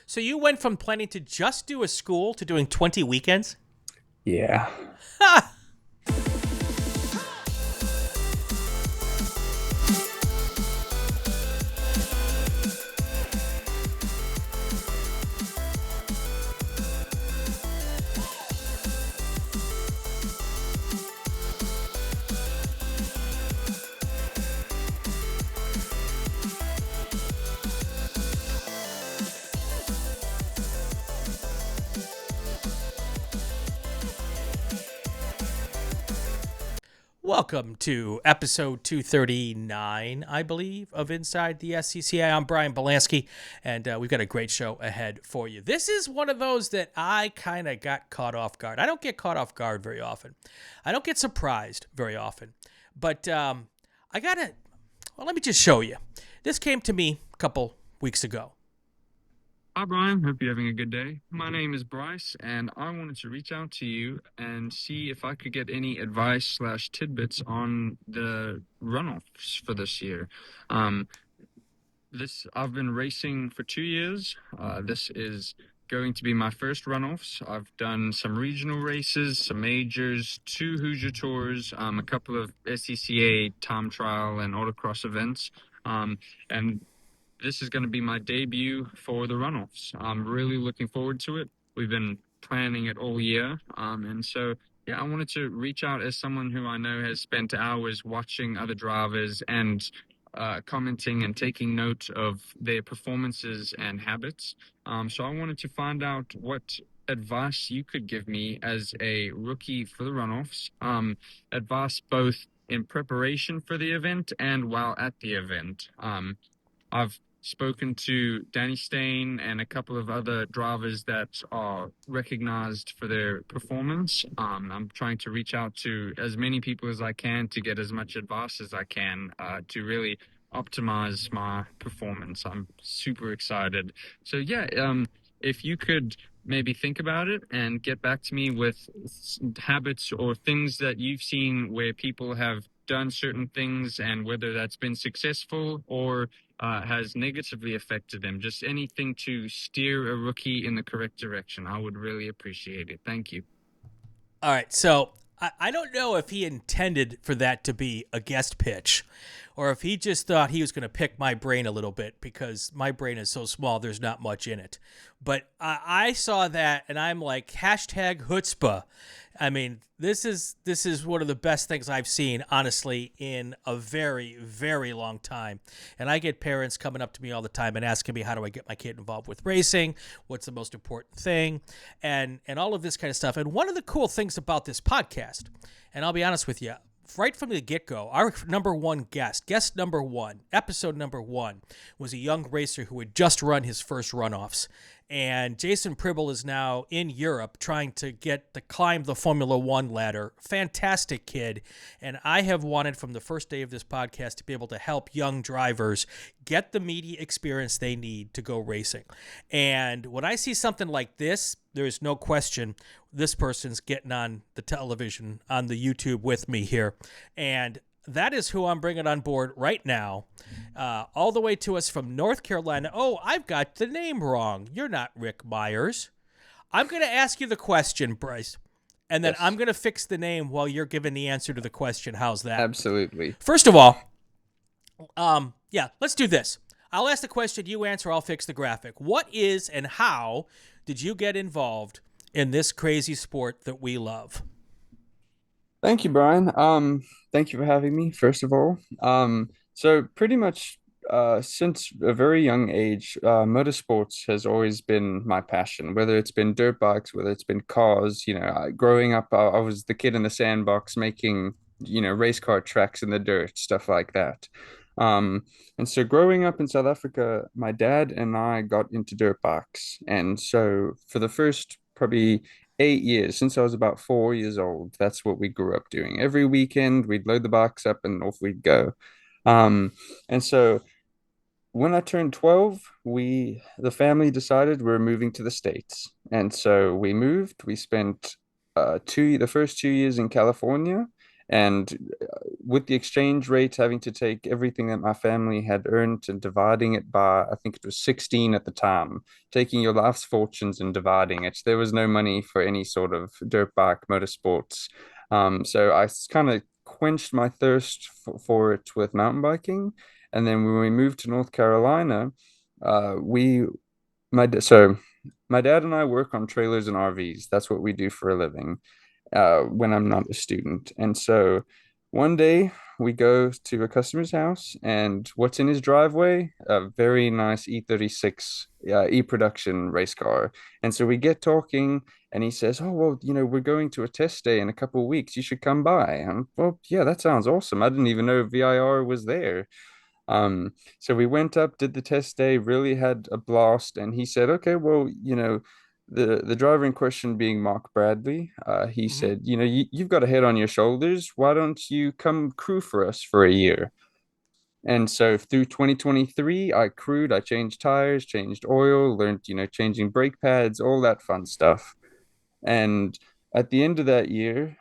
So you went from planning to just do a school to doing 20 weekends? Yeah. Ha! Welcome to episode 239, I believe, of Inside the SCCA. I'm Brian Belansky, and we've got a great show ahead for you. This is one of those that I kind of got caught off guard. I don't get caught off guard very often. I don't get surprised very often. But I got to, well, let me just show you. This came to me a couple weeks ago. Hi, Brian. Hope you're having a good day. My name is Bryce, and I wanted to reach out to you and see if I could get any advice slash tidbits on the runoffs for this year. Um, I've been racing for 2 years. This is going to be my first runoffs. I've done some regional races, some majors, two Hoosier tours, a couple of SCCA time trial and autocross events. And this is going to be my debut for the runoffs. I'm really looking forward to it. We've been planning it all year. And so, yeah, I wanted to reach out as someone who I know has spent hours watching other drivers and commenting and taking note of their performances and habits. So I wanted to find out what advice you could give me as a rookie for the runoffs. Advice both in preparation for the event and while at the event. I've spoken to Danny Stain and a couple of other drivers that are recognized for their performance. I'm trying to reach out to as many people as I can to get as much advice as I can to really optimize my performance. I'm super excited. So yeah, if you could maybe think about it and get back to me with habits or things that you've seen where people have done certain things and whether that's been successful or has negatively affected them. Just anything to steer a rookie in the correct direction. I would really appreciate it. Thank you. All right, so I don't know if he intended for that to be a guest pitch or if he just thought he was going to pick my brain a little bit because my brain is so small, there's not much in it. But I saw that and I'm like, hashtag chutzpah. I mean, this is one of the best things I've seen, honestly, in a very, very long time. And I get parents coming up to me all the time and asking me, how do I get my kid involved with racing? What's the most important thing? And all of this kind of stuff. And one of the cool things about this podcast, and I'll be honest with you, right from the get-go, our number one guest number one, episode number one, was a young racer who had just run his first runoffs. And Jason Pribble is now in Europe trying to climb the Formula One ladder. Fantastic kid. And I have wanted from the first day of this podcast to be able to help young drivers get the media experience they need to go racing. And when I see something like this, there's no question this person's getting on the television, on the YouTube with me here. And that is who I'm bringing on board right now, all the way to us from North Carolina. Oh, I've got the name wrong. You're not Rick Myers. I'm going to ask you the question, Bryce, and then Yes. I'm going to fix the name while you're giving the answer to the question. How's that? Absolutely. First of all, yeah, let's do this. I'll ask the question, you answer, I'll fix the graphic. What is and how did you get involved in this crazy sport that we love? Thank you, Brian. Thank you for having me, first of all. So pretty much since a very young age, motorsports has always been my passion, whether it's been dirt bikes, whether it's been cars. Growing up, I was the kid in the sandbox making, race car tracks in the dirt, stuff like that. And so growing up in South Africa, my dad and I got into dirt bikes. And so for the first probably 8 years, since I was about 4 years old, that's what we grew up doing. Every weekend, we'd load the bikes up and off we'd go. And so when I turned 12, the family decided we're moving to the States. And so we moved. We spent the first 2 years in California, And with the exchange rate, having to take everything that my family had earned and dividing it by, I think it was 16 at the time, taking your life's fortunes and dividing it. There was no money for any sort of dirt bike motorsports. So I kind of quenched my thirst for it with mountain biking. And then when we moved to North Carolina, we so my dad and I work on trailers and RVs. That's what we do for a living when I'm not a student. And so one day we go to a customer's house, and what's in his driveway? A very nice E36 E-production race car. And so we get talking, and he says, "Oh, well, we're going to a test day in a couple of weeks. You should come by." And well, yeah, that sounds awesome. I didn't even know VIR was there. So we went up, did the test day, really had a blast, and he said, "Okay, well, the driver in question being Mark Bradley, he Hmm. said, you've got a head on your shoulders. Why don't you come crew for us for a year?" And so through 2023, I crewed, I changed tires, changed oil, learned, changing brake pads, all that fun stuff. And at the end of that year,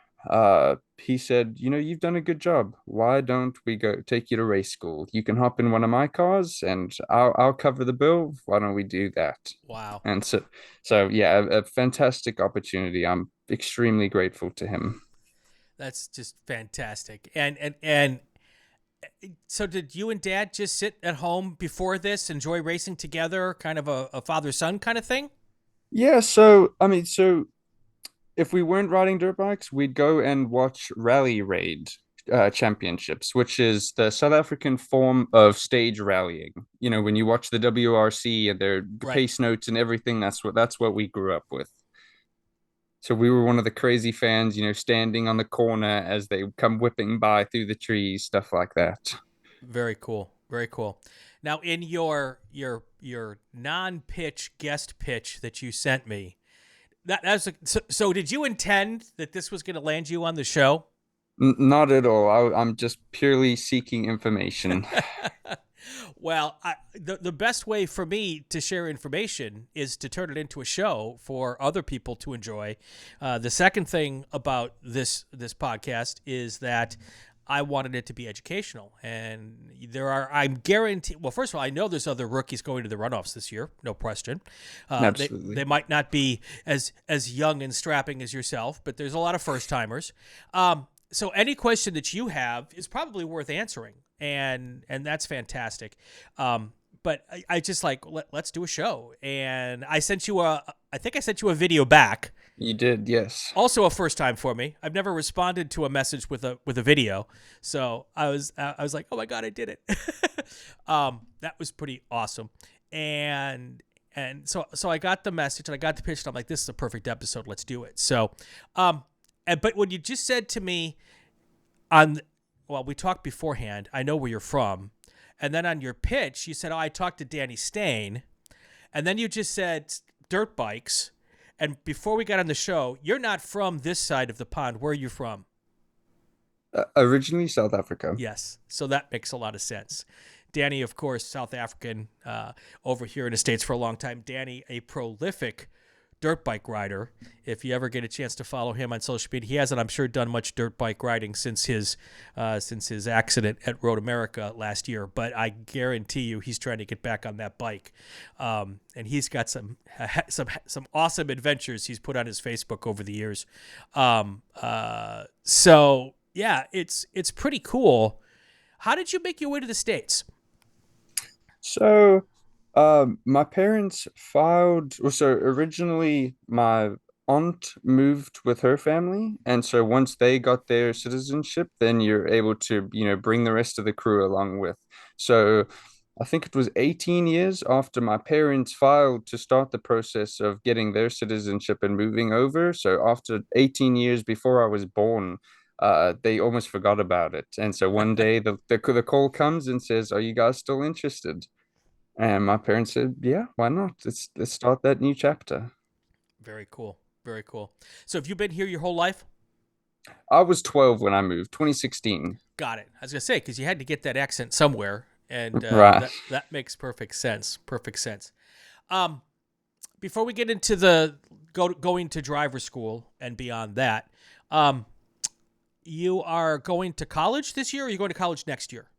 he said, "You've done a good job. Why don't we go take you to race school? You can hop in one of my cars and I'll cover the bill. Why don't we do that?" Wow. And so yeah, a fantastic opportunity. I'm extremely grateful to him. That's just fantastic. And so did you and dad just sit at home before this, enjoy racing together, kind of a father-son kind of thing? Yeah, so I mean, so if we weren't riding dirt bikes, we'd go and watch Rally Raid championships, which is the South African form of stage rallying. When you watch the WRC and their Right. pace notes and everything, that's what we grew up with. So we were one of the crazy fans, standing on the corner as they come whipping by through the trees, stuff like that. Very cool. Very cool. Now, in your non-pitch guest pitch that you sent me, so did you intend that this was going to land you on the show? Not at all. I'm just purely seeking information. Well, the best way for me to share information is to turn it into a show for other people to enjoy. The second thing about this podcast is that I wanted it to be educational, and I'm guaranteed. Well, first of all, I know there's other rookies going to the runoffs this year, no question. They Absolutely. might not be as young and strapping as yourself, but there's a lot of first timers. So any question that you have is probably worth answering, and that's fantastic. But I just like let's do a show, and I think I sent you a video back. You did, yes. Also a first time for me. I've never responded to a message with a video, so I was like, oh my god, I did it. That was pretty awesome, and so I got the message and I got the pitch and I'm like, this is a perfect episode. Let's do it. So, but when you just said to me on, well, we talked beforehand. I know where you're from, and then on your pitch you said, oh, I talked to Danny Stain, and then you just said dirt bikes. And before we got on the show, you're not from this side of the pond. Where are you from? Originally South Africa. Yes. So that makes a lot of sense. Danny, of course, South African, over here in the States for a long time. Danny, a prolific dirt bike rider. If you ever get a chance to follow him on social media, he hasn't, I'm sure, done much dirt bike riding since his accident at Road America last year. But I guarantee you, he's trying to get back on that bike, and he's got some awesome adventures he's put on his Facebook over the years. So yeah, it's pretty cool. How did you make your way to the States? So, my parents filed. Well, so originally, my aunt moved with her family, and so once they got their citizenship, then you're able to, bring the rest of the crew along with. So, I think it was 18 years after my parents filed to start the process of getting their citizenship and moving over. So, after 18 years before I was born, they almost forgot about it. And so one day the call comes and says, "Are you guys still interested?" And my parents said, "Yeah, why not? Let's start that new chapter." Very cool. Very cool. So have you been here your whole life? I was 12 when I moved, 2016. Got it. I was gonna say because you had to get that accent somewhere, and Right. that makes perfect sense. Perfect sense. Um, Before we get into the going to driver school and beyond that, um, you are going to college this year, or are you going to college next year?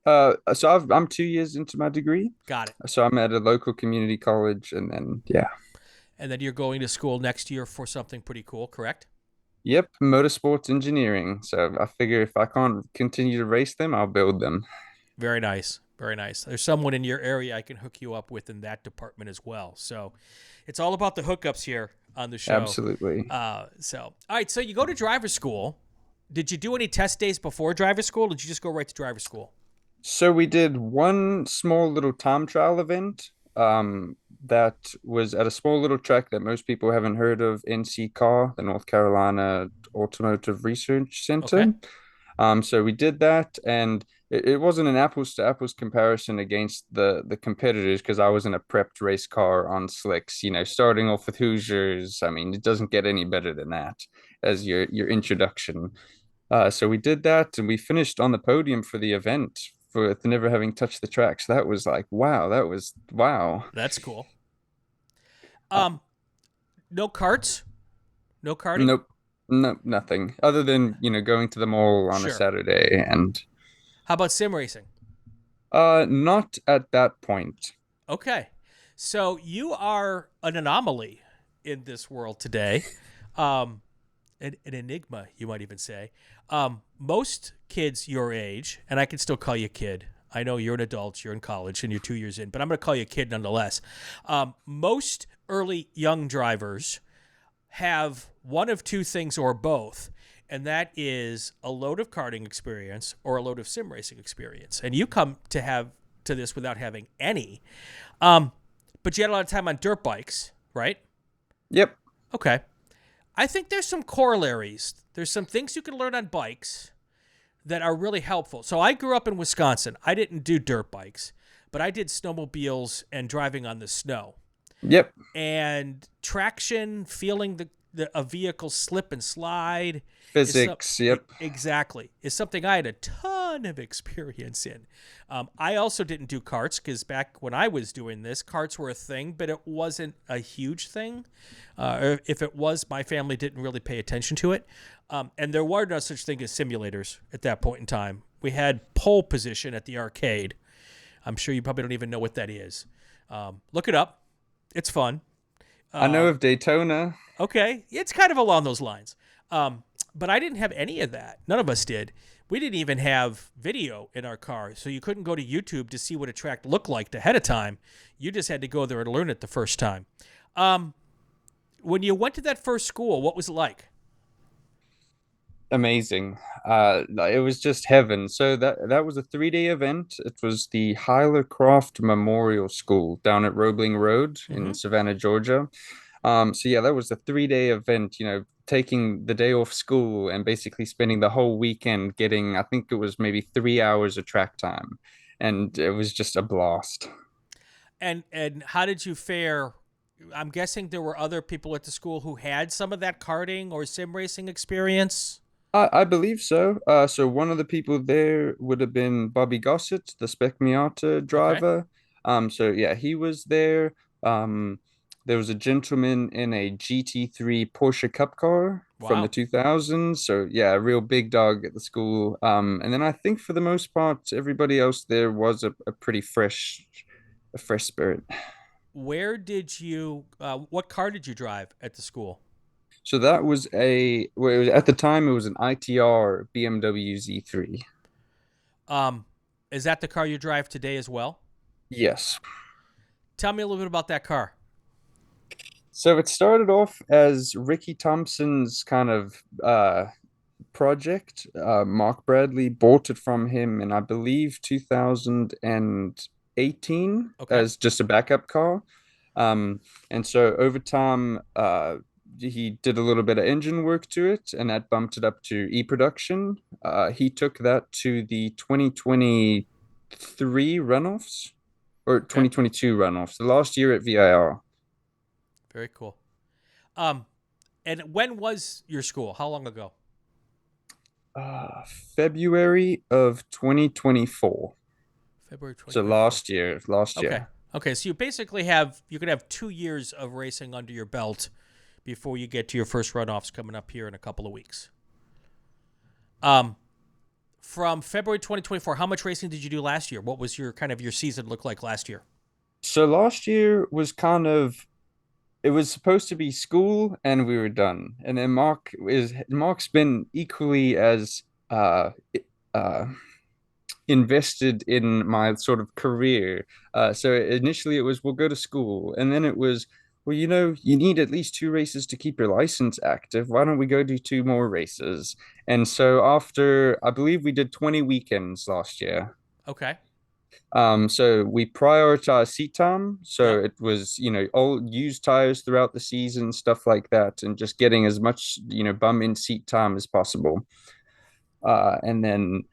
So I'm 2 years into my degree. Got it. So I'm at a local community college, and then yeah. And then you're going to school next year for something pretty cool, correct? Yep, motorsports engineering. So I figure if I can't continue to race them, I'll build them. Very nice. Very nice. There's someone in your area I can hook you up with in that department as well. So it's all about the hookups here on the show. Absolutely. All right. So you go to driver school. Did you do any test days before driver school? Or did you just go right to driver school? So we did one small little time trial event that was at a small little track that most people haven't heard of, NCCAR, the North Carolina Automotive Research Okay. Center. So we did that, and it wasn't an apples to apples comparison against the competitors because I was in a prepped race car on slicks, starting off with Hoosiers. I mean, it doesn't get any better than that as your introduction. So we did that, and we finished on the podium for the event for never having touched the track. So that was like, wow, that was wow. That's cool. Uh, No carts? No karting? nope, nope, nothing other than going to the mall on a Sure. Saturday and How about sim racing? not at that point. Okay. So you are an anomaly in this world today. Um, an enigma, you might even say. Most kids your age, and I can still call you kid. I know you're an adult, you're in college, and you're 2 years in, but I'm going to call you kid nonetheless. Most early young drivers have one of two things or both, and that is a load of karting experience or a load of sim racing experience. And you come to this without having any. But you had a lot of time on dirt bikes, right? Yep. Okay. I think there's some corollaries. There's some things you can learn on bikes that are really helpful. So I grew up in Wisconsin. I didn't do dirt bikes, but I did snowmobiles and driving on the snow. Yep. And traction, feeling a vehicle slip and slide. Physics. Yep. Exactly. Is something I had a ton of experience in. I also didn't do karts because back when I was doing this, karts were a thing, but it wasn't a huge thing. Or if it was, my family didn't really pay attention to it. And there were no such thing as simulators at that point in time. We had pole position at the arcade. I'm sure you probably don't even know what that is. Look it up. It's fun. I know of Daytona. Okay. It's kind of along those lines. But I didn't have any of that. None of us did. We didn't even have video in our car, so you couldn't go to YouTube to see what a track looked like ahead of time. You just had to go there and learn it the first time. When you went to that first school, what was it like? Amazing. It was just heaven. So that was a 3-day event. It was the Hyler Memorial School down at Roebling Road Mm-hmm. in Savannah, Georgia. So yeah, that was a 3-day event, taking the day off school and basically spending the whole weekend getting, I think it was maybe 3 hours of track time. And it was just a blast. And how did you fare? I'm guessing there were other people at the school who had some of that karting or sim racing experience. I believe so. So one of the people there would have been Bobby Gossett, the Spec Miata Okay. driver. So yeah, he was there. Um, there was a gentleman in a GT3 Porsche Cup car from the Wow. 2000s. So yeah, a real big dog at the school. And then I think for the most part, everybody else there was a pretty a fresh spirit. Where did you, what car did you drive at the school? So that was well, it was, at the time it was an ITR BMW Z3. Um, is that the car you drive today as well? Yes. Tell me a little bit about that car. So it started off as Ricky Thompson's kind of project. Mark Bradley bought it from him in, I believe, 2018 Okay. as just a backup car. And so over time, he did a little bit of engine work to it, and that bumped it up to e-production. He took that to the 2023 runoffs or Okay. 2022 runoffs, the last year at VIR. Very cool. Um, and when was your school? How long ago? February of 2024. February So 2024. last Okay. year. Okay. So you could have 2 years of racing under your belt before you get to your first runoffs coming up here in a couple of weeks. From February 2024, how much racing did you do last year? What was your your season look like last year? So last year was it was supposed to be school and we were done. And then Mark's been equally as uh invested in my sort of career. So initially it was we'll go to school, and then it was well, you need at least two races to keep your license active. Why don't we go do two more races? And so after I believe we did 20 weekends last year. Okay. So we prioritized seat time. So Yep. it was, all used tires throughout the season, stuff like that, and just getting as much, bum in seat time as possible. And then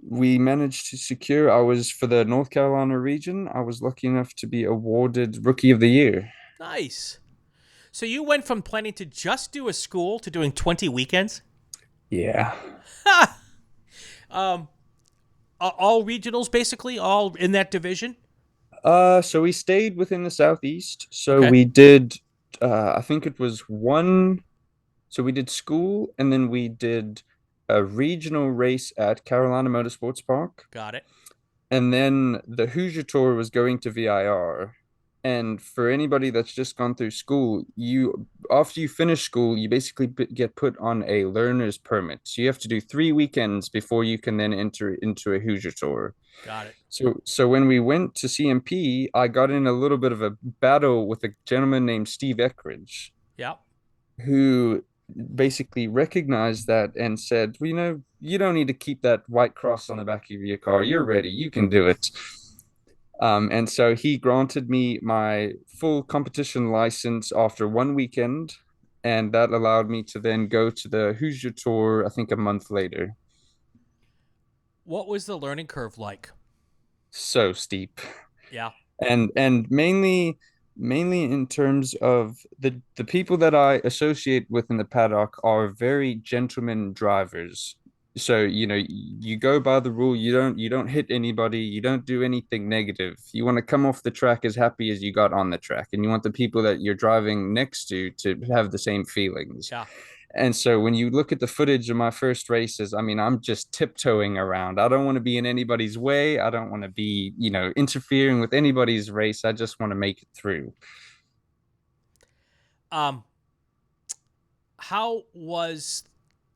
we managed to secure, I was for the North Carolina region, I was lucky enough to be awarded Rookie of the Year. Nice. So you went from planning to just do a school to doing 20 weekends? Yeah. Um, all regionals, basically, all in that division? So we stayed within the Southeast. So Okay. we did, I think it was one. So we did school, and then we did a regional race at Carolina Motorsports Park. Got it. And then the Hoosier Tour was going to VIR. And for anybody that's just gone through school, you after you finish school, you basically get put on a learner's permit. So you have to do 3 weekends before you can then enter into a Hoosier Tour. Got it. So when we went to CMP, I got in a little bit of a battle with a gentleman named Steve Eckridge, Yep. who basically recognized that and said, well, you don't need to keep that white cross on the back of your car. You're ready. You can do it. And so he granted me my full competition license after one weekend, and that allowed me to then go to the Hoosier Tour, I think a month later. What was the learning curve like? So steep. Yeah. And mainly in terms of the people that I associate with in the paddock are very gentlemen drivers. So, you go by the rule, you don't hit anybody, you don't do anything negative. You want to come off the track as happy as you got on the track, and you want the people that you're driving next to have the same feelings. Yeah. And so when you look at the footage of my first races, I mean, I'm just tiptoeing around. I don't want to be in anybody's way. I don't want to be, interfering with anybody's race. I just want to make it through. Um, how was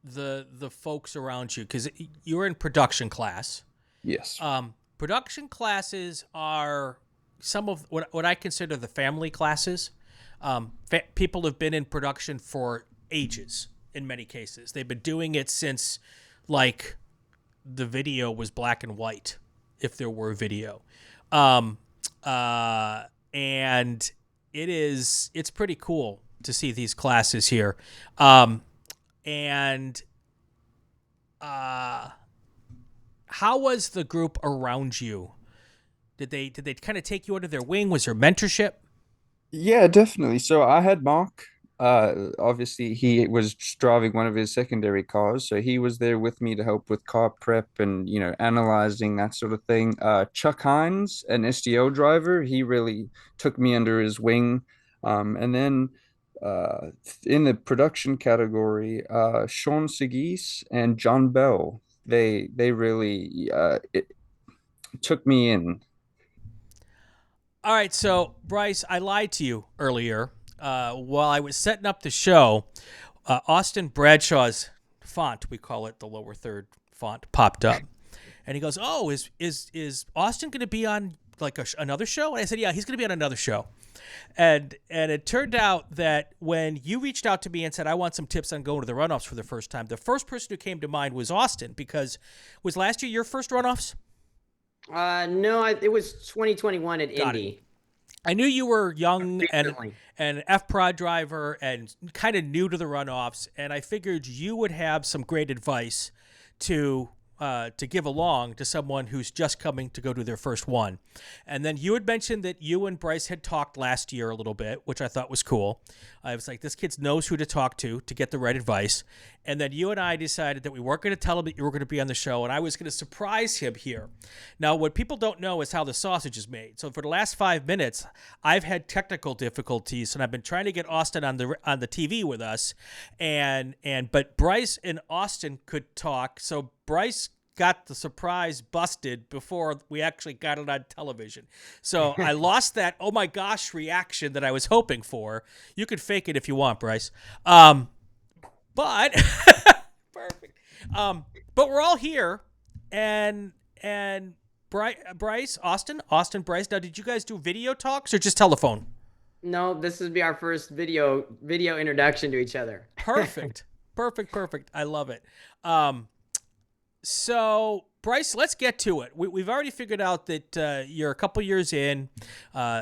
the folks around you? Because you were in production class. Yes. Production classes are some of what I consider the family classes. People have been in production for ages in many cases. They've been doing it since, like, the video was black and white, if there were video. And it's pretty cool to see these classes here. And how was the group around you? Did they kind of take you under their wing? Was there mentorship? Yeah, definitely. So I had Mark. Obviously he was driving one of his secondary cars, so he was there with me to help with car prep and analyzing that sort of thing. Chuck Hines, an SDL driver, he really took me under his wing. And then uh, in the production category, Sean Segis and John Bell, they really took me in. All right, so Bryce, I lied to you earlier. While I was setting up the show, Austin Bradshaw's font, we call it the lower third font, popped up, and he goes, "Oh, is Austin going to be on like another show?" And I said, "Yeah, he's going to be on another show." And it turned out that when you reached out to me and said, "I want some tips on going to the runoffs for the first time," the first person who came to mind was Austin, because was last year your first runoffs? No, it was 2021 at Got Indy. it. I knew you were young and Recently. an F-Prod driver and kind of new to the runoffs, and I figured you would have some great advice to to give along to someone who's just coming to go to their first one. And then you had mentioned that you and Bryce had talked last year a little bit, which I thought was cool. I was like, this kid knows who to talk to get the right advice. And then you and I decided that we weren't going to tell him that you were going to be on the show, and I was going to surprise him here. Now, what people don't know is how the sausage is made. So for the last 5 minutes, I've had technical difficulties, and I've been trying to get Austin on the TV with us, but Bryce and Austin could talk. So Bryce got the surprise busted before we actually got it on television. So I lost that oh my gosh reaction that I was hoping for. You could fake it if you want, Bryce. But perfect. But we're all here, and Bryce, Austin, Bryce. Now, did you guys do video talks or just telephone? No, this would be our first video introduction to each other. Perfect. I love it. So, Bryce, let's get to it. We've already figured out that you're a couple years in.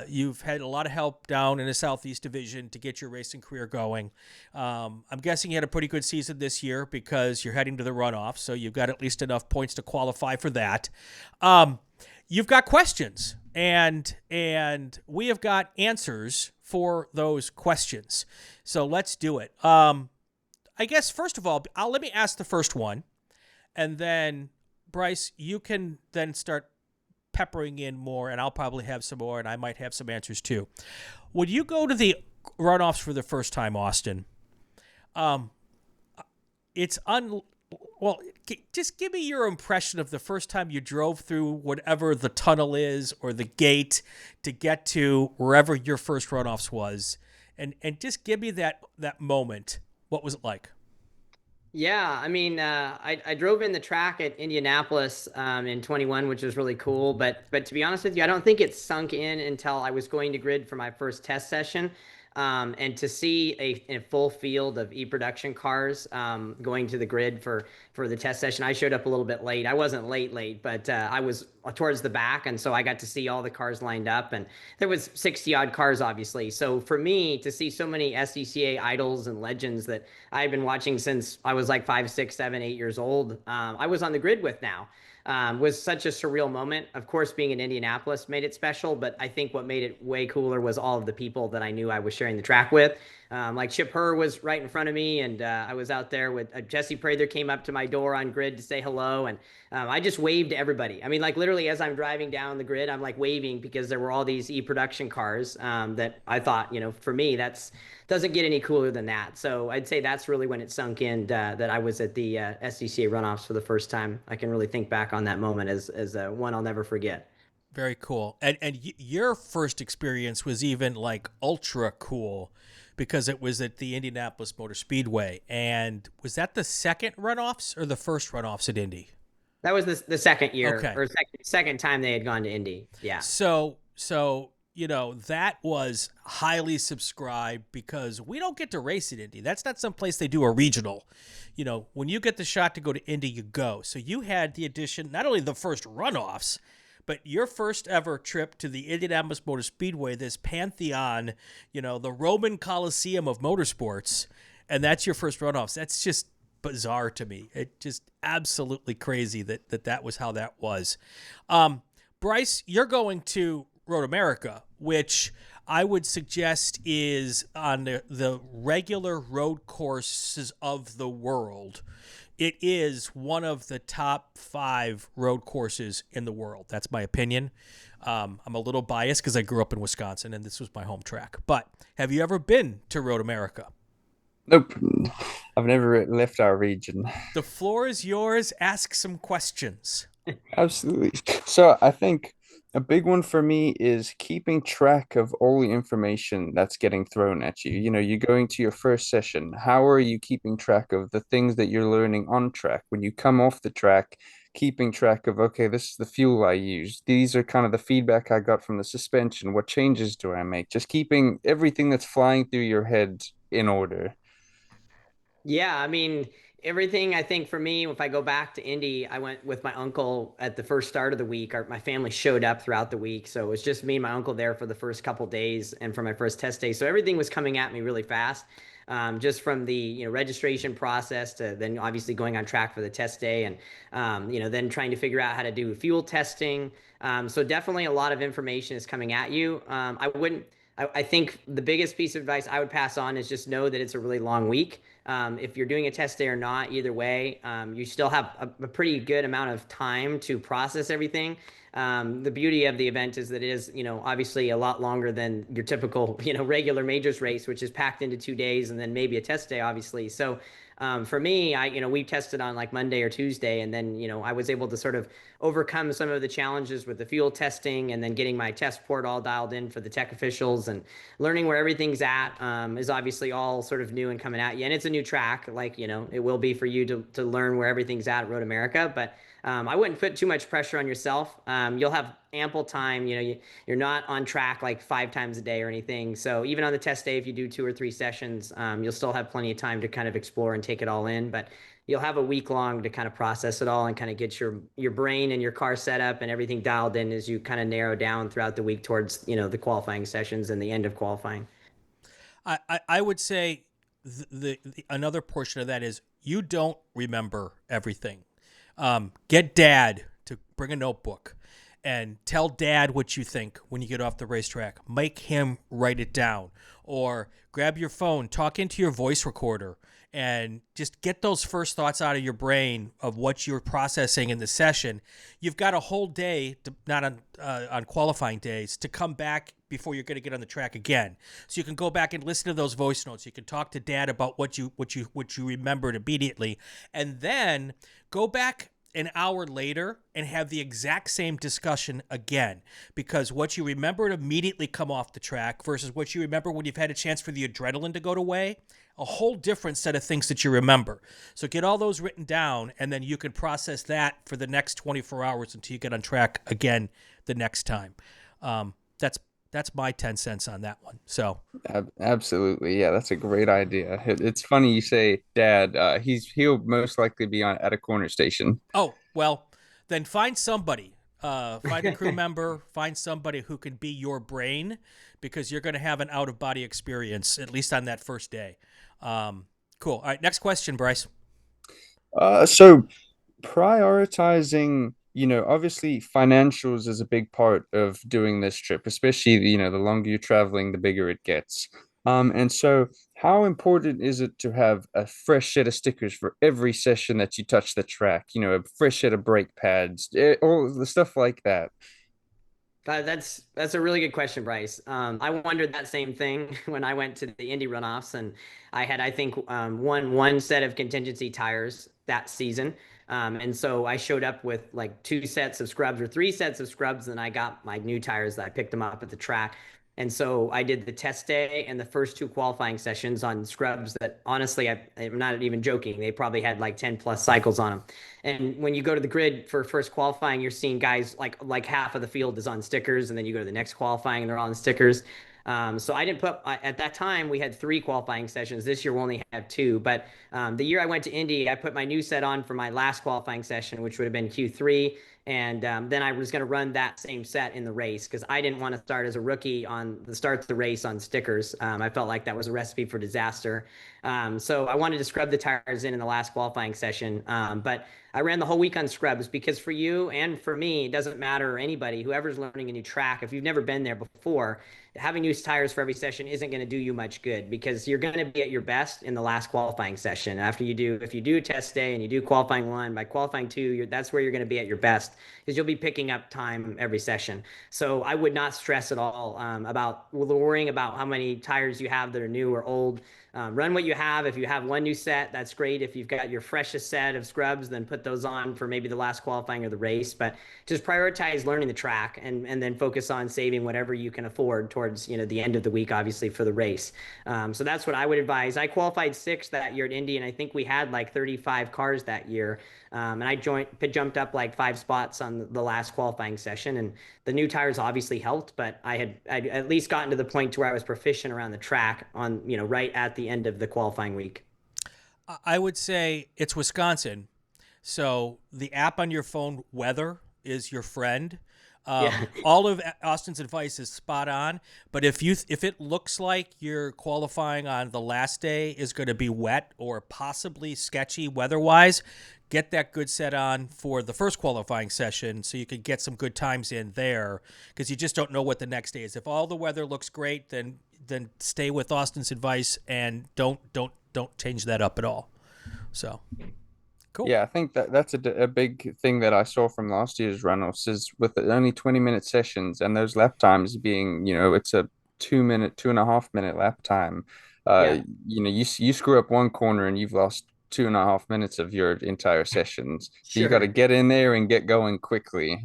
You've had a lot of help down in the Southeast Division to get your racing career going. I'm guessing you had a pretty good season this year because you're heading to the runoff, so you've got at least enough points to qualify for that. You've got questions, and we have got answers for those questions. So let's do it. I guess, first of all, let me ask the first one. And then, Bryce, you can then start peppering in more, and I'll probably have some more, and I might have some answers too. When you go to the runoffs for the first time, Austin, just give me your impression of the first time you drove through whatever the tunnel is or the gate to get to wherever your first runoffs was, and just give me that moment. What was it like? Yeah, I mean, I drove in the track at Indianapolis in 21, which was really cool. But to be honest with you, I don't think it sunk in until I was going to grid for my first test session. And to see a full field of e-production cars going to the grid for the test session. I showed up a little bit late. I wasn't late, but I was towards the back, and so I got to see all the cars lined up, and there was 60 odd cars, obviously. So for me to see so many SCCA idols and legends that I've been watching since I was like 5, 6, 7, 8 years old, I was on the grid with now. Was such a surreal moment. Of course, being in Indianapolis made it special, but I think what made it way cooler was all of the people that I knew I was sharing the track with. Like Chip Herr was right in front of me, and I was out there with Jesse Prather came up to my door on grid to say hello, and I just waved to everybody. I mean, like literally as I'm driving down the grid, I'm like waving because there were all these e-production cars that I thought, for me, that's doesn't get any cooler than that. So I'd say that's really when it sunk in that I was at the SCCA runoffs for the first time. I can really think back on that moment as one I'll never forget. Very cool. And your first experience was even like ultra cool because it was at the Indianapolis Motor Speedway. And was that the second runoffs or the first runoffs at Indy? That was the second year, okay. or second time they had gone to Indy. Yeah. So that was highly subscribed because we don't get to race at Indy. That's not some place they do a regional. When you get the shot to go to Indy, you go. So you had the addition, not only the first runoffs, but your first ever trip to the Indianapolis Motor Speedway, this pantheon, the Roman Colosseum of motorsports, and that's your first runoffs. That's just bizarre to me. It just absolutely crazy that was how that was. Bryce, you're going to Road America, which I would suggest is on the regular road courses of the world. It is one of the top 5 road courses in the world. That's my opinion. I'm a little biased because I grew up in Wisconsin and this was my home track. But have you ever been to Road America? Nope. I've never left our region. The floor is yours. Ask some questions. Absolutely. So I think a big one for me is keeping track of all the information that's getting thrown at you. You're going to your first session. How are you keeping track of the things that you're learning on track? When you come off the track, keeping track of, okay, this is the fuel I used. These are kind of the feedback I got from the suspension. What changes do I make? Just keeping everything that's flying through your head in order. Yeah, I mean, everything, I think for me, if I go back to Indy, I went with my uncle at the first start of the week. My family showed up throughout the week, so it was just me and my uncle there for the first couple days and for my first test day. So everything was coming at me really fast, just from the registration process to then obviously going on track for the test day, and then trying to figure out how to do fuel testing. So definitely a lot of information is coming at you. I wouldn't. I think the biggest piece of advice I would pass on is just know that it's a really long week. If you're doing a test day or not, either way, you still have a pretty good amount of time to process everything. The beauty of the event is that it is, obviously a lot longer than your typical, regular majors race, which is packed into 2 days and then maybe a test day, obviously. So for me, we tested on like Monday or Tuesday, and then, I was able to sort of overcome some of the challenges with the fuel testing and then getting my test port all dialed in for the tech officials, and learning where everything's at is obviously all sort of new and coming at you. And it's a new track, like, it will be for you to learn where everything's at Road America. But I wouldn't put too much pressure on yourself. You'll have ample time. You're not on track like 5 times a day or anything. So even on the test day, if you do 2 or 3 sessions, you'll still have plenty of time to kind of explore and take it all in. But you'll have a week long to kind of process it all and kind of get your brain and your car set up and everything dialed in as you kind of narrow down throughout the week towards, the qualifying sessions and the end of qualifying. I would say the another portion of that is you don't remember everything. Get dad to bring a notebook and tell dad what you think when you get off the racetrack. Make him write it down, or grab your phone, talk into your voice recorder, and just get those first thoughts out of your brain of what you're processing in the session. You've got a whole day, not on qualifying days, to come back before you're going to get on the track again. So you can go back and listen to those voice notes. You can talk to dad about what you remembered immediately, and then go back an hour later and have the exact same discussion again, because what you remember to immediately come off the track versus what you remember when you've had a chance for the adrenaline to go away, a whole different set of things that you remember. So get all those written down, and then you can process that for the next 24 hours until you get on track again the next time. That's my 10 cents on that one. So Absolutely. Yeah, that's a great idea. It's funny you say dad. He'll most likely be at a corner station. Oh, well, then find somebody. Find a crew member, find somebody who can be your brain, because you're going to have an out-of-body experience, at least on that first day. Cool. All right, next question, Bryce. So prioritizing, obviously financials is a big part of doing this trip, especially, the longer you're traveling, the bigger it gets. And so how important is it to have a fresh set of stickers for every session that you touch the track, a fresh set of brake pads, all the stuff like that? That's a really good question, Bryce. I wondered that same thing when I went to the Indy runoffs, and I think, one set of contingency tires that season. And so I showed up with like 2 sets of scrubs or 3 sets of scrubs, and I got my new tires that I picked them up at the track. And so I did the test day and the first 2 qualifying sessions on scrubs that, honestly, I'm not even joking, they probably had like 10 plus cycles on them. And when you go to the grid for first qualifying, you're seeing guys like half of the field is on stickers, and then you go to the next qualifying and they're all on stickers. So I didn't put at that time we had 3 qualifying sessions. This year we only have 2. But the year I went to Indy, I put my new set on for my last qualifying session, which would have been Q3. And then I was going to run that same set in the race, because I didn't want to start as a rookie on the start of the race on stickers. I felt like that was a recipe for disaster. So I wanted to scrub the tires in the last qualifying session. But I ran the whole week on scrubs, because for you and for me, it doesn't matter, anybody, whoever's learning a new track, if you've never been there before, having new tires for every session isn't going to do you much good, because you're going to be at your best in the last qualifying session. If you do a test day and you do qualifying 1, by qualifying 2, that's where you're going to be at your best, because you'll be picking up time every session. So I would not stress at all about worrying about how many tires you have that are new or old. Run what you have. If you have 1 new set, that's great. If you've got your freshest set of scrubs, then put those on for maybe the last qualifying or the race. But just prioritize learning the track, and then focus on saving whatever you can afford towards the end of the week, obviously, for the race. So that's what I would advise. I qualified 6th that year at Indy, and I think we had like 35 cars that year. And I jumped up like 5 spots on the last qualifying session, and the new tires obviously helped, but I'd at least gotten to the point to where I was proficient around the track on, right at the end of the qualifying week. I would say it's Wisconsin. So the app on your phone, Weather, is your friend. Yeah. All of Austin's advice is spot on. But if it looks like your qualifying on the last day is going to be wet or possibly sketchy weather-wise, get that good set on for the first qualifying session so you can get some good times in there, because you just don't know what the next day is. If all the weather looks great, then stay with Austin's advice and don't change that up at all. So. Cool. Yeah, I think that's a big thing that I saw from last year's runoffs is with the only 20-minute sessions and those lap times being, it's a 2 minute, 2.5 minute lap time. Yeah. You screw up one corner and you've lost 2.5 minutes of your entire sessions. So you got to Sure. get in there and get going quickly.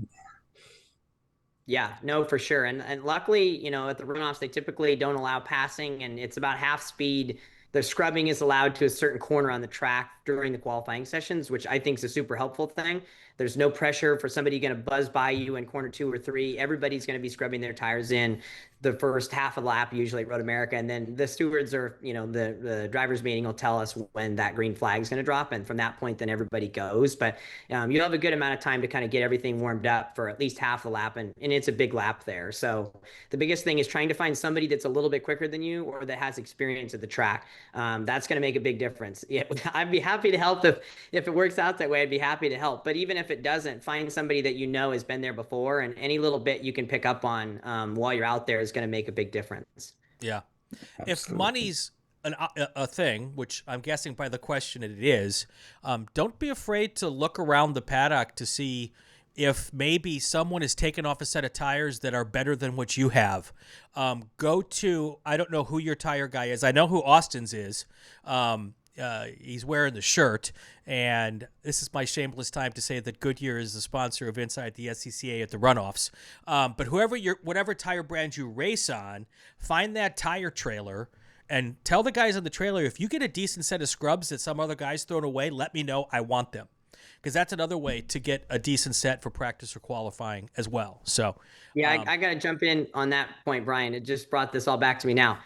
Yeah, no, for sure. And luckily, at the runoffs, they typically don't allow passing, and it's about half speed. The scrubbing is allowed to a certain corner on the track during the qualifying sessions, which I think is a super helpful thing. There's no pressure for somebody going to buzz by you in corner 2 or 3. Everybody's going to be scrubbing their tires in the first half of the lap, usually at Road America. And then the stewards or, the driver's meeting will tell us when that green flag is going to drop. And from that point, then everybody goes. But you'll have a good amount of time to kind of get everything warmed up for at least half the lap. And it's a big lap there. So the biggest thing is trying to find somebody that's a little bit quicker than you or that has experience at the track. That's going to make a big difference. Yeah, I'd be happy to help if it works out that way. I'd be happy to help. But even if it doesn't, find somebody that has been there before, and any little bit you can pick up on while you're out there is going to make a big difference. Yeah. Absolutely. If money's a thing, which I'm guessing by the question it is, don't be afraid to look around the paddock to see if maybe someone has taken off a set of tires that are better than what you have. Go to, I don't know who your tire guy is. I know who Austin's is. He's wearing the shirt, and this is my shameless time to say that Goodyear is the sponsor of Inside the SCCA at the runoffs. But whatever tire brand you race on, find that tire trailer and tell the guys on the trailer, if you get a decent set of scrubs that some other guy's thrown away, let me know. I want them. Because that's another way to get a decent set for practice or qualifying as well. So, yeah, I got to jump in on that point, Brian. It just brought this all back to me now.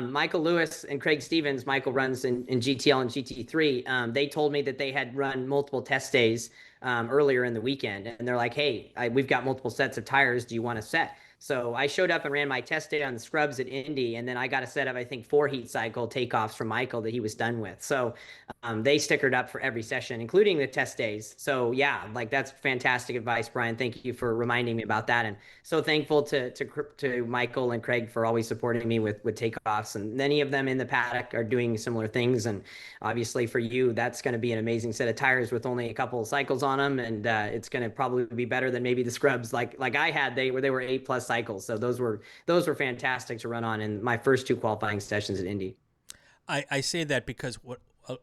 Michael Lewis and Craig Stevens, Michael runs in GTL and GT3. They told me that they had run multiple test days earlier in the weekend. And they're like, hey, we've got multiple sets of tires. Do you want a set? So I showed up and ran my test day on the scrubs at Indy, and then I got a set of, I think, 4 heat cycle takeoffs from Michael that he was done with. So they stickered up for every session, including the test days. So yeah, that's fantastic advice, Brian. Thank you for reminding me about that. And so thankful to Michael and Craig for always supporting me with takeoffs. And many of them in the paddock are doing similar things. And obviously for you, that's going to be an amazing set of tires with only a couple of cycles on them. And it's going to probably be better than maybe the scrubs like I had. They were 8+ cycles. So those were fantastic to run on in my first 2 qualifying sessions at Indy. I say that because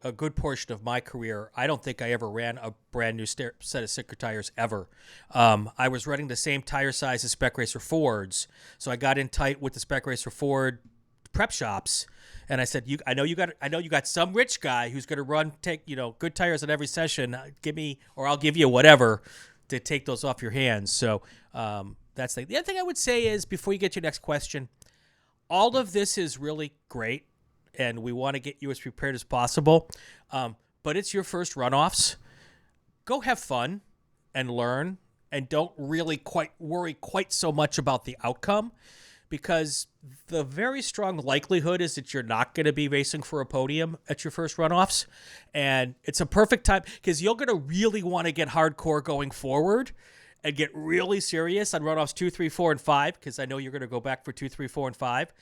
a good portion of my career, I don't think I ever ran a brand new set of sticker tires ever. I was running the same tire size as Spec Racer Fords, so I got in tight with the Spec Racer Ford prep shops, and I said, I know you got some rich guy who's going to take good tires on every session. Give me, or I'll give you whatever to take those off your hands. So that's the other thing I would say is, before you get to your next question, all of this is really great, and we want to get you as prepared as possible. But it's your first runoffs. Go have fun and learn, and don't really worry quite so much about the outcome, because the very strong likelihood is that you're not going to be racing for a podium at your first runoffs. And it's a perfect time, because you're going to really want to get hardcore going forward and get really serious on runoffs 2, 3, 4, and 5, because I know you're going to go back for 2, 3, 4, and 5.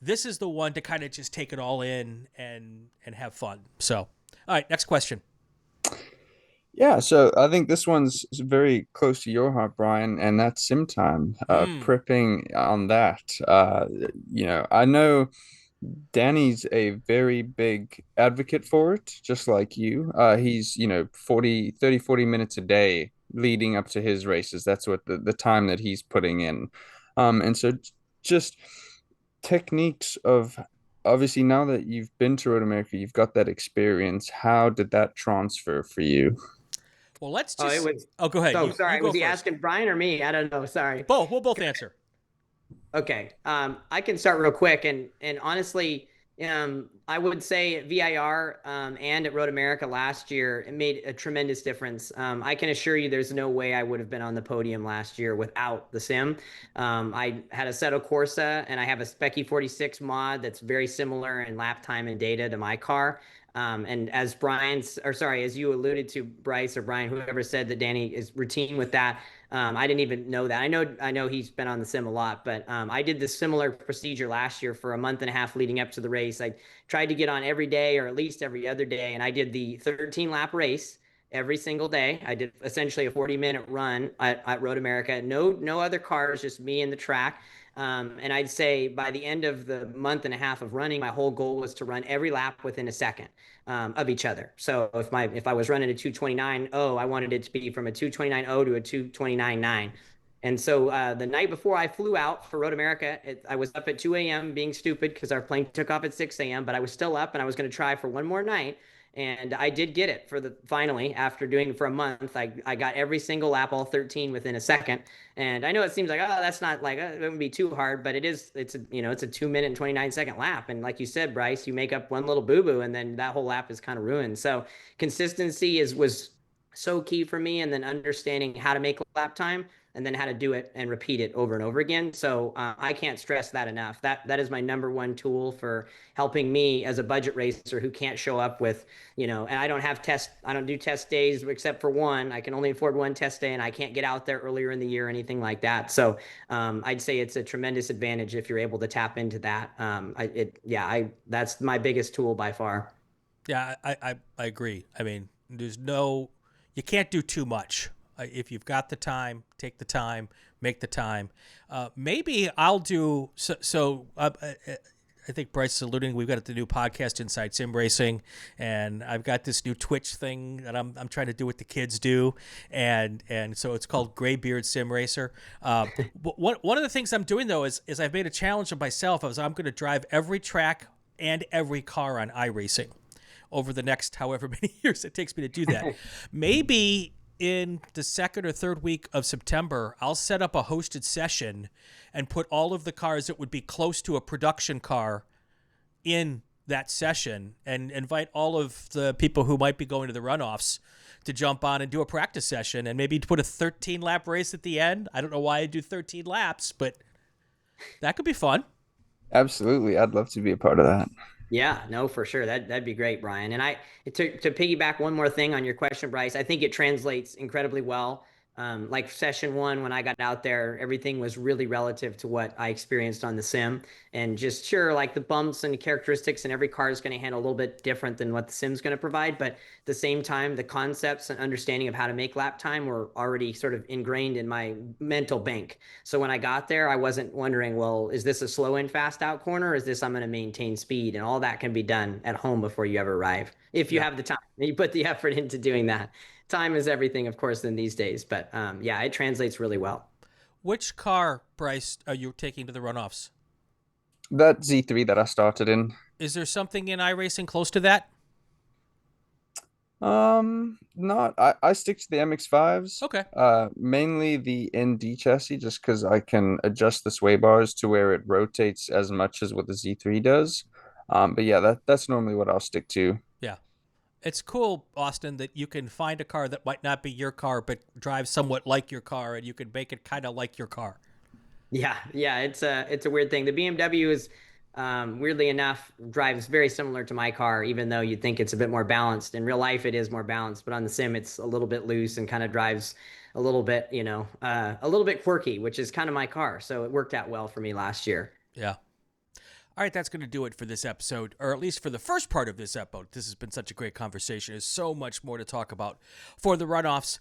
This is the one to kind of just take it all in and have fun. So, all right, next question. Yeah, so I think this one's very close to your heart, Brian, and that's sim time. Prepping on that. I know Danny's a very big advocate for it, just like you. He's, 40 minutes a day leading up to his races. That's what the time that he's putting in. And so just techniques of, obviously, now that you've been to Road America, you've got that experience. How did that transfer for you? Well, let's just... go ahead. So, sorry, was he asking Brian or me? I don't know. Sorry. We'll both answer. Okay. I can start real quick. And honestly, I would say at VIR and at Road America last year, it made a tremendous difference. I can assure you there's no way I would have been on the podium last year without the sim. I had a Assetto Corsa and I have a Speccy 46 mod that's very similar in lap time and data to my car. And as as you alluded to, Bryce or Brian, whoever said that Danny is routine with that, I didn't even know that. I know he's been on the sim a lot, but I did this similar procedure last year for a month and a half leading up to the race. I tried to get on every day or at least every other day, and I did the 13 lap race every single day. I did essentially a 40-minute run at Road America. No other cars, just me and the track. And I'd say by the end of the month and a half of running, my whole goal was to run every lap within a second of each other. So if I was running a 2:29.0, I wanted it to be from a 2:29.0 to a 2:29.9. And so the night before I flew out for Road America, I was up at 2 a.m. being stupid because our plane took off at 6 a.m., but I was still up and I was going to try for one more night. And I did get it finally, after doing it for a month. I got every single lap, all 13 within a second. And I know it seems like, oh, that's not like, it wouldn't be too hard, but it's a 2 minute and 29-second lap. And like you said, Bryce, you make up one little boo-boo and then that whole lap is kind of ruined. So consistency was so key for me. And then understanding how to make lap time and then how to do it and repeat it over and over again. So I can't stress that enough. That is my number one tool for helping me as a budget racer who can't show up with, and I don't do test days except for one. I can only afford one test day and I can't get out there earlier in the year or anything like that. So I'd say it's a tremendous advantage if you're able to tap into that. That's my biggest tool by far. Yeah, I agree. I mean, you can't do too much. If you've got the time, take the time, make the time. Maybe I'll do so. I think Bryce is alluding. We've got the new podcast, Inside Sim Racing, and I've got this new Twitch thing that I'm trying to do what the kids do, and so it's called Graybeard Sim Racer. One of the things I'm doing though is I've made a challenge of myself. I'm going to drive every track and every car on iRacing over the next however many years it takes me to do that. Maybe in the second or third week of September, I'll set up a hosted session and put all of the cars that would be close to a production car in that session and invite all of the people who might be going to the runoffs to jump on and do a practice session and maybe put a 13-lap race at the end. I don't know why I do 13 laps, but that could be fun. Absolutely. I'd love to be a part of that. Yeah, no, for sure. That'd be great, Brian. And to piggyback one more thing on your question, Bryce, I think it translates incredibly well. Like session one, when I got out there, everything was really relative to what I experienced on the sim. And just sure, like the bumps and characteristics and every car is going to handle a little bit different than what the sim's going to provide. But at the same time, the concepts and understanding of how to make lap time were already sort of ingrained in my mental bank. So when I got there, I wasn't wondering, well, is this a slow in, fast out corner? Or is this I'm going to maintain speed? And all that can be done at home before you ever arrive. If you have the time and you put the effort into doing that. Time is everything, of course, in these days. But it translates really well. Which car, Bryce, are you taking to the runoffs? That Z3 that I started in. Is there something in iRacing close to that? Not. I stick to the MX-5s. Okay. Mainly the ND chassis, just because I can adjust the sway bars to where it rotates as much as what the Z3 does. But yeah, that's normally what I'll stick to. Yeah. It's cool, Austin, that you can find a car that might not be your car, but drives somewhat like your car, and you can make it kind of like your car. Yeah, it's a weird thing. The BMW is, weirdly enough, drives very similar to my car, even though you'd think it's a bit more balanced. In real life, it is more balanced, but on the sim, it's a little bit loose and kind of drives a little bit, a little bit quirky, which is kind of my car. So it worked out well for me last year. Yeah. All right, that's going to do it for this episode, or at least for the first part of this episode. This has been such a great conversation. There's so much more to talk about for the runoffs.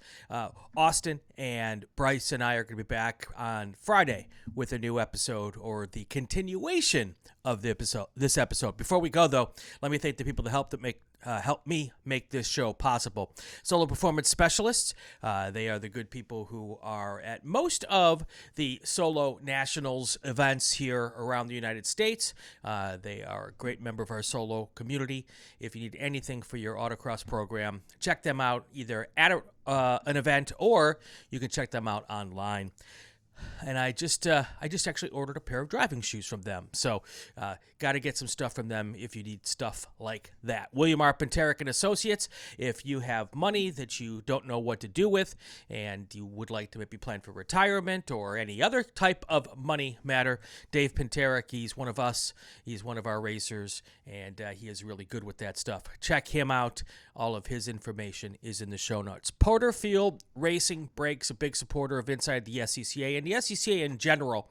Austin and Bryce and I are going to be back on Friday with a new episode, or the continuation of this episode. Before we go, though, let me thank the people that helped me make this show possible. Solo Performance Specialists. They are the good people who are at most of the Solo Nationals events here around the United States. They are a great member of our Solo community. If you need anything for your autocross program, check them out either at an event or you can check them out online. And I just actually ordered a pair of driving shoes from them. So got to get some stuff from them if you need stuff like that. William R. Penterick and Associates. If you have money that you don't know what to do with and you would like to maybe plan for retirement or any other type of money matter, Dave Penterick, he's one of us. He's one of our racers, and he is really good with that stuff. Check him out. All of his information is in the show notes. Porterfield Racing Brakes, a big supporter of Inside the SCCA and the SCCA in general.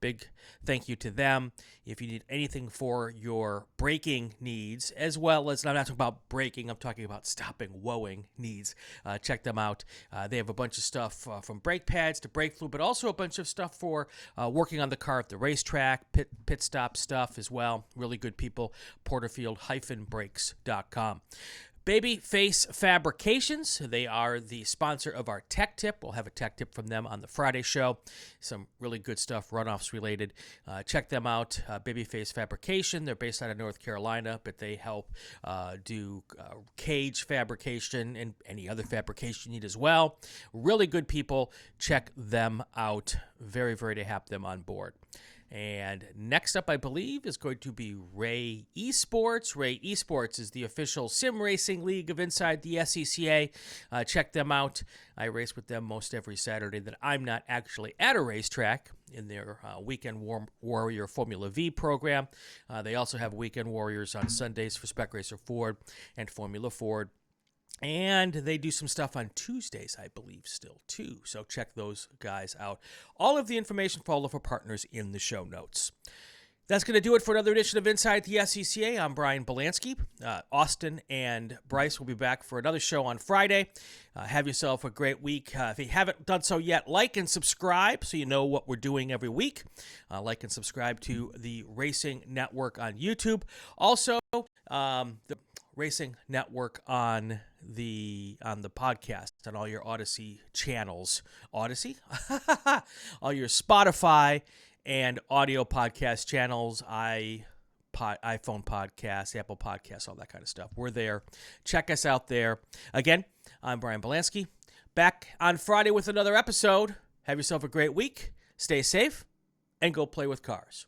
Big thank you to them. If you need anything for your braking needs, as well as, I'm not talking about braking, I'm talking about stopping, woeing needs, check them out. They have a bunch of stuff from brake pads to brake fluid, but also a bunch of stuff for working on the car at the racetrack, pit stop stuff as well. Really good people. Porterfield-brakes.com. Babyface Fabrications, they are the sponsor of our tech tip. We'll have a tech tip from them on the Friday show. Some really good stuff, runoffs related. Check them out, Babyface Fabrication. They're based out of North Carolina, but they help do cage fabrication and any other fabrication you need as well. Really good people. Check them out. Very, very to have them on board. And next up, I believe, is going to be Ray Esports. Ray Esports is the official sim racing league of Inside the SCCA. Check them out. I race with them most every Saturday that I'm not actually at a racetrack in their Weekend Warrior Formula V program. They also have Weekend Warriors on Sundays for Spec Racer Ford and Formula Ford. And they do some stuff on Tuesdays, I believe, still, too. So check those guys out. All of the information for all of our partners in the show notes. That's going to do it for another edition of Inside the SCCA. I'm Brian Belansky. Austin and Bryce will be back for another show on Friday. Have yourself a great week. If you haven't done so yet, like and subscribe so you know what we're doing every week. Like and subscribe to the Racing Network on YouTube. Also, the Racing Network on the podcast, on all your Odyssey channels. Odyssey? All your Spotify and audio podcast channels, iPhone podcasts, Apple podcasts, all that kind of stuff. We're there. Check us out there. Again, I'm Brian Belansky. Back on Friday with another episode. Have yourself a great week. Stay safe and go play with cars.